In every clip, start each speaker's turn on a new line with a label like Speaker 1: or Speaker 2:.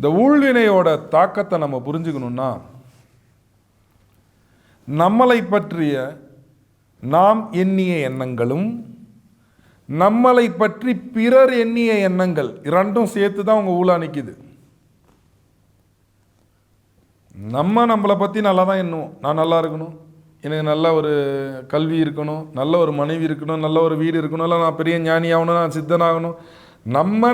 Speaker 1: இந்த ஊழ்வினையோட தாக்கத்தை நம்ம புரிஞ்சுக்கணும்னா, நம்மளை பற்றிய நாம் எண்ணிய எண்ணங்களும் நம்மளை பற்றி பிறர் எண்ணிய எண்ணங்கள் இரண்டும் சேர்த்து தான் உங்கள் ஊழா நிற்கிது. நம்மளை பற்றி நல்லா தான் எண்ணுவோம். நான் நல்லா இருக்கணும், எனக்கு நல்ல ஒரு கல்வி இருக்கணும், நல்ல ஒரு மனைவி இருக்கணும், நல்ல ஒரு வீடு இருக்கணும், இல்லை நான் பெரிய ஞானி ஆகணும், நான் சித்தனாகணும்.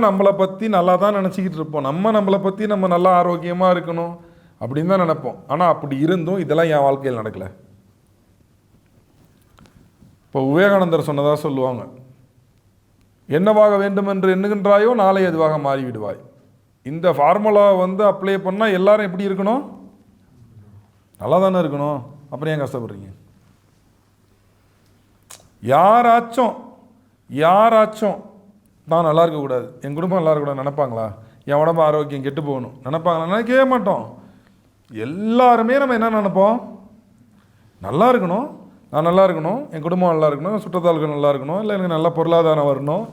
Speaker 1: நம்மளை பற்றி நல்லா தான் நினச்சிக்கிட்டு இருப்போம். நம்மளை பற்றி நம்ம நல்லா ஆரோக்கியமாக இருக்கணும் அப்படின்னு தான் நினைப்போம். ஆனால் அப்படி இருந்தும் இதெல்லாம் என் வாழ்க்கையில் நடக்கலை. இப்போ விவேகானந்தர் சொன்னதாக சொல்லுவாங்க, என்னவாக வேண்டும் என்று எண்ணுகின்றாயோ நாளை அதுவாக மாறிவிடுவாய். இந்த ஃபார்முலாவை அப்ளை பண்ணால் எல்லாரும் எப்படி இருக்கணும்? நல்லா தானே இருக்கணும். அப்புறம் ஏன் கஷ்டப்படுறீங்க? யாராச்சும் நான் நல்லா இருக்கக்கூடாது, என் குடும்பம் நல்லா இருக்கக்கூடாது நினைப்பாங்களா? என் உடம்பு ஆரோக்கியம் கெட்டு போகணும் நினைப்பாங்களா? நினைக்கவே மாட்டோம். எல்லாருமே நம்ம என்ன நினைப்போம்? நல்லா இருக்கணும், நான் நல்லா இருக்கணும், என் குடும்பம் நல்லா இருக்கணும், சுற்றத்தாள்கள் நல்லா இருக்கணும், இல்லை எனக்கு நல்ல பொருளாதாரம் வரணும்,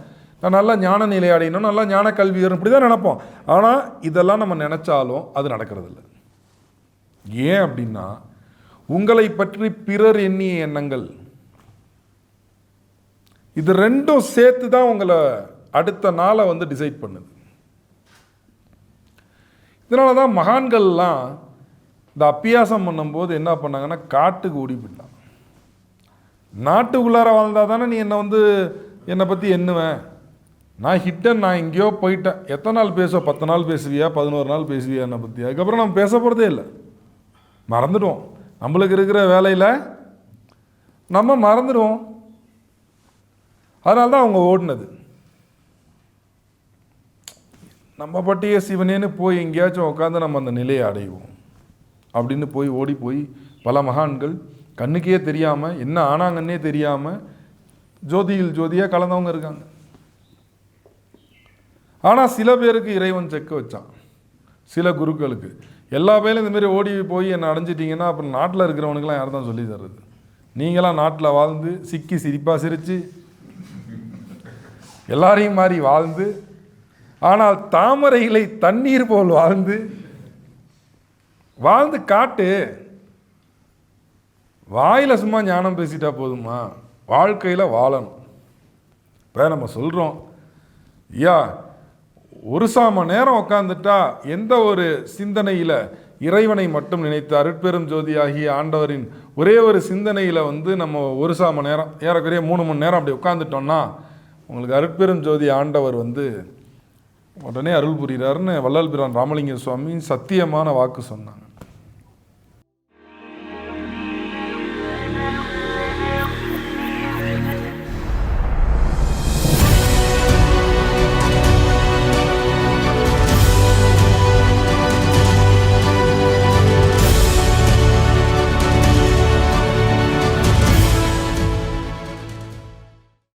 Speaker 1: நான் நல்லா ஞான நிலை அடையணும், நல்லா ஞான கல்வி வரும், இப்படி தான் நினைப்போம். ஆனால் இதெல்லாம் நம்ம நினச்சாலும் அது நடக்கிறது இல்லை. ஏன் அப்படின்னா, உங்களை பற்றி பிறர் எண்ணிய எண்ணங்கள் இது ரெண்டும் சேர்த்து தான் உங்களை அடுத்த நாளை டிசைட் பண்ணுது. இதனால தான் மகான்கள்லாம் இந்த அப்பியாசம் பண்ணும்போது என்ன பண்ணாங்கன்னா, காட்டுக்கு ஓடி போயிட்டாங்க. நாட்டுக்குள்ளார வாழ்ந்தால் தானே நீ என்னை பற்றி எண்ணுவேன். நான் ஹிட்டன், நான் எங்கேயோ போயிட்டேன். எத்தனை நாள் பேசுவோம்? 10 நாள் பேசுவியா, 11 நாள் பேசுவியா என்னை பற்றி? அதுக்கப்புறம் நம்ம பேச போகிறதே இல்லை, மறந்துடுவோம். நம்மளுக்கு இருக்கிற வேலையில் நம்ம மறந்துடுவோம். அதனால தான் அவங்க ஓடினது. நம்ம பட்டியே சிவனேன்னு போய் எங்கேயாச்சும் உட்காந்து நம்ம அந்த நிலையை அடைவோம் அப்படின்னு ஓடி போய் பல மகான்கள் கண்ணுக்கே தெரியாமல் என்ன ஆனாங்கன்னே தெரியாமல் ஜோதியாக கலந்தவங்க இருக்காங்க. ஆனால் சில பேருக்கு இறைவன் செக்க வச்சான், சில குருக்களுக்கு. எல்லா பேரும் இந்தமாரி ஓடி போய் என்னை அடைஞ்சிட்டிங்கன்னா அப்புறம் நாட்டில் இருக்கிறவனுக்கெல்லாம் யார் தான் சொல்லி தர்றது? நீங்களாம் நாட்டில் வாழ்ந்து சிக்கி சிரிப்பாக சிரித்து எல்லாரையும் மாதிரி வாழ்ந்து, ஆனால் தாமரைகளை தண்ணீர் போல் வாழ்ந்து காட்டு. வாயில் சும்மா ஞானம் பேசிட்டா போதுமா? வாழ்க்கையில் வாழணும். இப்போ நம்ம சொல்கிறோம், ஐயா ஒரு சாம நேரம் உட்காந்துட்டா எந்த ஒரு சிந்தனையில் இறைவனை மட்டும் நினைத்து அருட்பெரும் ஜோதி ஆகிய ஆண்டவரின் ஒரே ஒரு சிந்தனையில் நம்ம ஒரு சாம நேரம், ஏறக்குறைய 3 மணி நேரம் அப்படி உட்காந்துட்டோம்னா உங்களுக்கு அருட்பெரும் ஜோதி ஆண்டவர் உடனே அருள் புரிகிறாருன்னு வள்ளல் பிரான் ராமலிங்க சுவாமி சத்தியமான வாக்கு சொன்னாங்க.